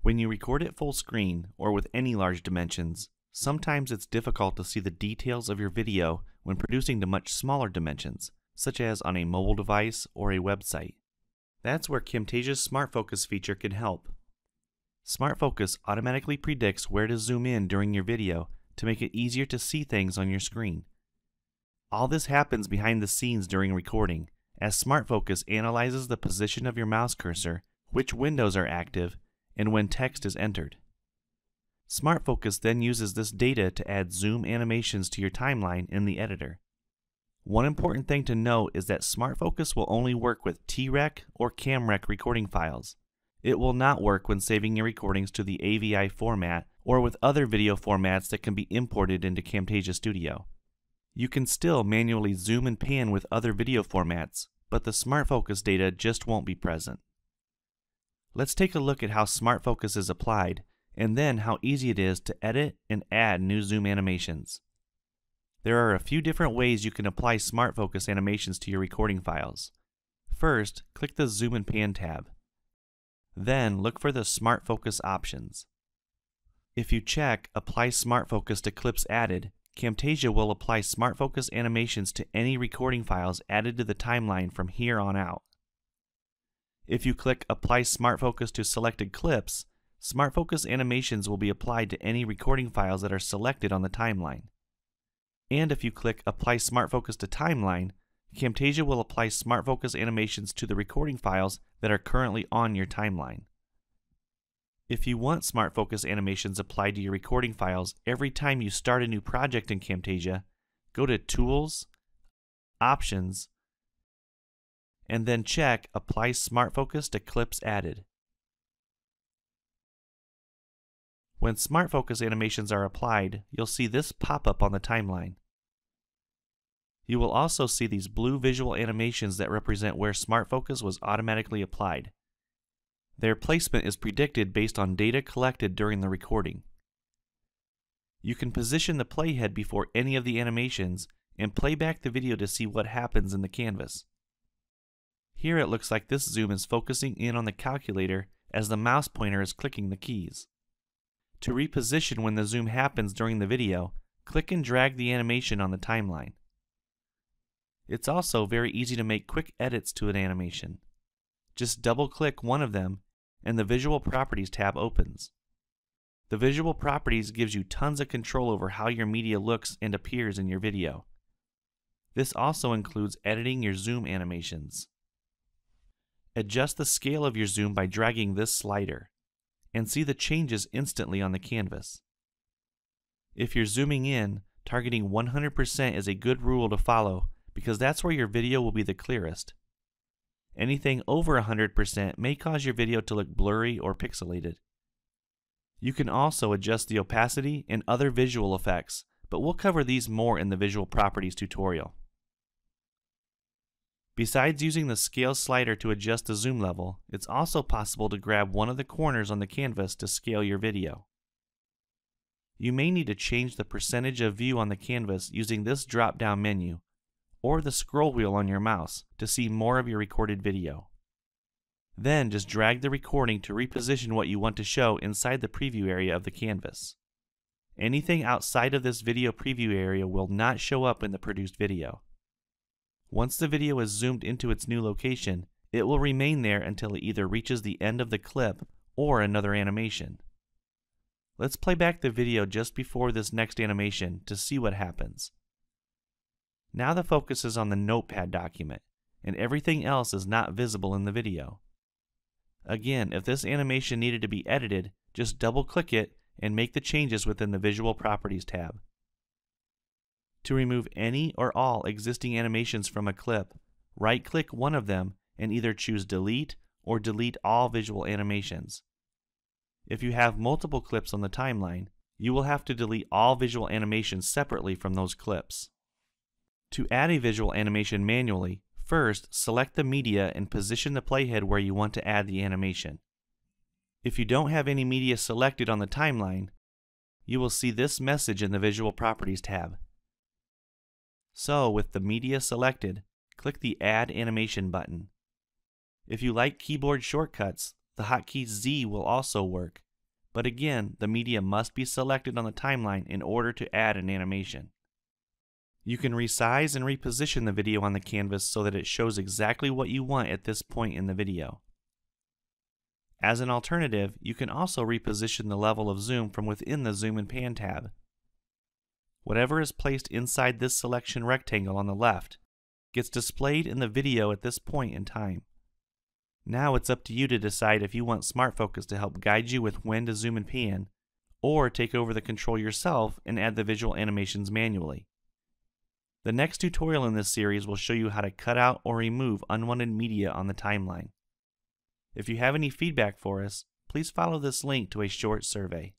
When you record at full screen or with any large dimensions, sometimes it's difficult to see the details of your video when producing to much smaller dimensions, such as on a mobile device or a website. That's where Camtasia's SmartFocus feature can help. SmartFocus automatically predicts where to zoom in during your video to make it easier to see things on your screen. All this happens behind the scenes during recording, as SmartFocus analyzes the position of your mouse cursor, which windows are active, and when text is entered. SmartFocus then uses this data to add zoom animations to your timeline in the editor. One important thing to note is that SmartFocus will only work with TREC or CamRec recording files. It will not work when saving your recordings to the AVI format or with other video formats that can be imported into Camtasia Studio. You can still manually zoom and pan with other video formats, but the SmartFocus data just won't be present. Let's take a look at how SmartFocus is applied, and then how easy it is to edit and add new zoom animations. There are a few different ways you can apply SmartFocus animations to your recording files. First, click the Zoom and Pan tab. Then look for the SmartFocus options. If you check Apply SmartFocus to clips added, Camtasia will apply SmartFocus animations to any recording files added to the timeline from here on out. If you click Apply SmartFocus to selected clips, SmartFocus animations will be applied to any recording files that are selected on the timeline. And if you click Apply SmartFocus to Timeline, Camtasia will apply SmartFocus animations to the recording files that are currently on your timeline. If you want SmartFocus animations applied to your recording files every time you start a new project in Camtasia, go to Tools, Options, and then check Apply SmartFocus to Clips Added. When SmartFocus animations are applied, you'll see this pop up on the timeline. You will also see these blue visual animations that represent where SmartFocus was automatically applied. Their placement is predicted based on data collected during the recording. You can position the playhead before any of the animations and play back the video to see what happens in the canvas. Here it looks like this zoom is focusing in on the calculator as the mouse pointer is clicking the keys. To reposition when the zoom happens during the video, click and drag the animation on the timeline. It's also very easy to make quick edits to an animation. Just double-click one of them and the Visual Properties tab opens. The Visual Properties gives you tons of control over how your media looks and appears in your video. This also includes editing your zoom animations. Adjust the scale of your zoom by dragging this slider, and see the changes instantly on the canvas. If you're zooming in, targeting 100% is a good rule to follow because that's where your video will be the clearest. Anything over 100% may cause your video to look blurry or pixelated. You can also adjust the opacity and other visual effects, but we'll cover these more in the Visual Properties tutorial. Besides using the scale slider to adjust the zoom level, it's also possible to grab one of the corners on the canvas to scale your video. You may need to change the percentage of view on the canvas using this drop-down menu, or the scroll wheel on your mouse to see more of your recorded video. Then just drag the recording to reposition what you want to show inside the preview area of the canvas. Anything outside of this video preview area will not show up in the produced video. Once the video is zoomed into its new location, it will remain there until it either reaches the end of the clip or another animation. Let's play back the video just before this next animation to see what happens. Now the focus is on the Notepad document, and everything else is not visible in the video. Again, if this animation needed to be edited, just double-click it and make the changes within the Visual Properties tab. To remove any or all existing animations from a clip, right-click one of them and either choose Delete or Delete All Visual Animations. If you have multiple clips on the timeline, you will have to delete all visual animations separately from those clips. To add a visual animation manually, first select the media and position the playhead where you want to add the animation. If you don't have any media selected on the timeline, you will see this message in the Visual Properties tab. So, with the media selected, click the Add Animation button. If you like keyboard shortcuts, the hotkey Z will also work, but again, the media must be selected on the timeline in order to add an animation. You can resize and reposition the video on the canvas so that it shows exactly what you want at this point in the video. As an alternative, you can also reposition the level of zoom from within the Zoom and Pan tab. Whatever is placed inside this selection rectangle on the left gets displayed in the video at this point in time. Now it's up to you to decide if you want SmartFocus to help guide you with when to zoom and pan, or take over the control yourself and add the visual animations manually. The next tutorial in this series will show you how to cut out or remove unwanted media on the timeline. If you have any feedback for us, please follow this link to a short survey.